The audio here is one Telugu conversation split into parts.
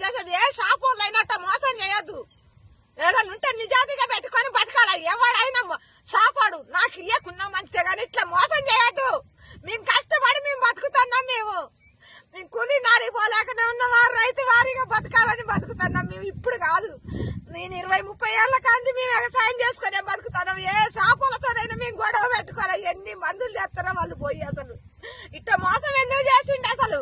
చేసేది. ఏ షాప్ వాళ్ళు అయినట్ట మోసం చేయొద్దు. ఏదైనా ఉంటే నిజాతిగా పెట్టుకొని బతకాల. ఎవడైనా షాపాడు నాకు ఇయ్యకున్నా మంచిదే కానీ ఇట్లా మోసం చేయొద్దు. మేము కష్టపడి మేము బతుకుతున్నాం. మేము కూలి నారి పోలేకనే ఉన్నవారు రైతు వారిగా బతకాలని బతుకుతున్నాం. మేము ఇప్పుడు కాదు, నేను 20-30 ఏళ్ల కాంతి మేము వ్యవసాయం చేసుకునే బతుకుతున్నాం. ఏ షాపులతోనైనా మేము గొడవ పెట్టుకోవాలి. ఎన్ని మందులు చేస్తారో వాళ్ళు పోయి అసలు ఇట్లా మోసం ఎందుకు చేసిండు అసలు.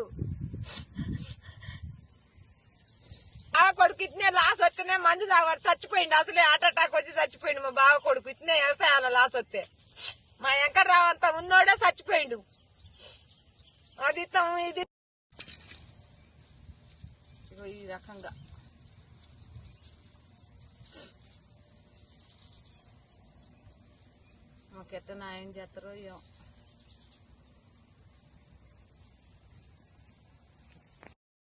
బావ కొడుకు ఇట్నే లాస్ వస్తేనే మందు తాగాడు చచ్చిపోయిండు. అసలే హార్ట్ అటాక్ వచ్చి చచ్చిపోయిండు మా బావ కొడుకు. ఇట్నే వ్యవసాయాల లాస్ వస్తే మా వెంకట్రావు అంతా ఉన్నోడే చచ్చిపోయిండు. అది ఇది ఈ రకంగా మాకెట్ట న్యాయం చేస్తారో ఏమో.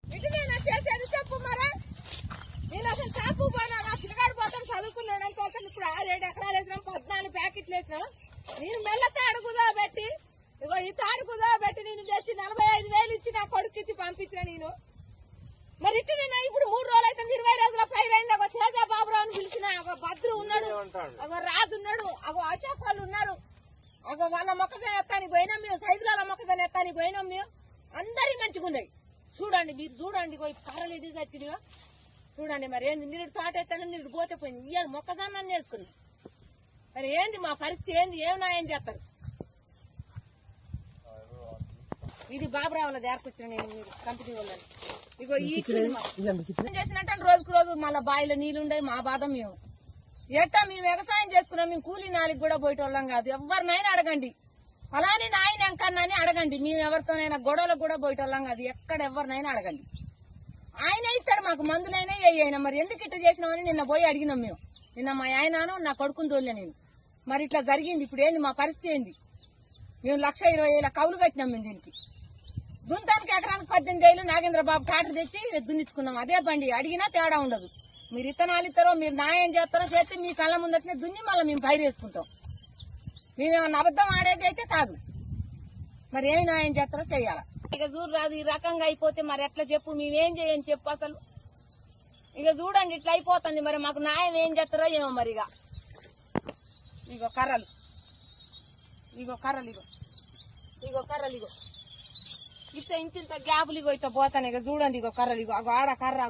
ఇటు నేను చేసేది చెప్పు మరా. నేను అసలు షాపు పోయినా నా పిల్లగాడు పోతాను చదువుకున్నాడు పోతాను. ఇప్పుడు 6-7 ఎకరాలు వేసినాం, 14 ప్యాకెట్లు వేసినా. నేను మెల్ల తాడు కుదోబెట్టి ఇగో ఈ తాడు కుదోబెట్టి నేను తెచ్చి 45,000 ఇచ్చి నా కొడుకు ఇచ్చి పంపించిన నేను. మరి ఇటు నేను ఇప్పుడు 3 రోజులు అయితే 20 రోజుల పైన అయింది. ఒక తేజ బాబురావు అని పిలిచిన, ఒక భద్రు ఉన్నాడు, ఒక రాజు ఉన్నాడు, ఒక అశోక్ వాళ్ళు ఉన్నారు. ఒక వాళ్ళ మొక్కజొన్న ఎత్తానికి పోయినాం మేము, సైజుల మొక్కజొన్న ఎత్తానికి పోయినాం మేము. అందరి మంచిగా ఉన్నాయి. చూడండి మీరు చూడండి, కర్రలు ఇది తెచ్చినాయో చూడండి. మరి ఏంది నీరు తోట ఎత్తాను, నీరు పోతే పోయింది. ఇయ్యాలి మొక్కజొన్న చేసుకున్నాం. మరి ఏంది మా పరిస్థితి ఏంది? ఏం న్యాయం చేస్తారు? ఇది బాబురావుల దేరకొచ్చిన నేను మీరు కంపెనీ వాళ్ళని. ఇగో ఈ చేసినట్టు రోజుకు రోజు మళ్ళీ బావిలో నీళ్లు ఉండే మా బాధ. మేము ఎట్టా మేము వ్యవసాయం చేసుకున్నాం. మేము కూలీ నాలికి కూడా పోయేటోళ్ళం కాదు. ఎవరినైనా అడగండి, అలానే నాయన ఎంకన్నాని అడగండి. మేము ఎవరితోనైనా గొడవలకు కూడా పోయేటోళ్ళం కాదు. ఎక్కడ ఎవరినైనా అడగండి, ఆయన ఇస్తాడు మాకు మందులైనా అయినా. మరి ఎందుకు ఇట్లా చేసినామని నిన్న పోయి అడిగినాం మేము. నిన్న మా ఆయనను నా కొడుకుని తోలే నేను. మరి ఇట్లా జరిగింది, ఇప్పుడు ఏంది మా పరిస్థితి ఏంది? మేము 1,20,000 కౌలు కట్టినాం మేము దీనికి. దుంతానికి ఎకరానికి 18,000 నాగేంద్రబాబు ట్రాక్టర్ తెచ్చి దున్నించుకున్నాం. అదే బండి అడిగినా తేడా ఉండదు. మీరు ఇత్తనాలు ఇస్తారో మీరు న్యాయం చేస్తారో చేస్తే మీ కళ్ళ ముందటనే దున్ని మళ్ళీ మేము పైరు వేసుకుంటాం. మేమేమన్నా అబద్ధం ఆడేది అయితే కాదు. మరి ఏమి న్యాయం చేస్తారో చెయ్యాల. ఇక చూడు రాదు ఈ రకంగా అయిపోతే మరి ఎట్లా చెప్పు? మేమేం చేయని చెప్పు అసలు. ఇక చూడండి ఇట్లా అయిపోతుంది. మరి మాకు న్యాయం ఏం చేస్తారో ఏమో. మరి ఇగో కర్రలు, ఇగో కర్రలు, ఇగో కర్రలు, ఇగో ఇంత గ్యాపులు ఇగో ఇట్లా పోతాను. ఇక చూడండి ఇగో కర్రలు, ఇగో ఆడ కర్ర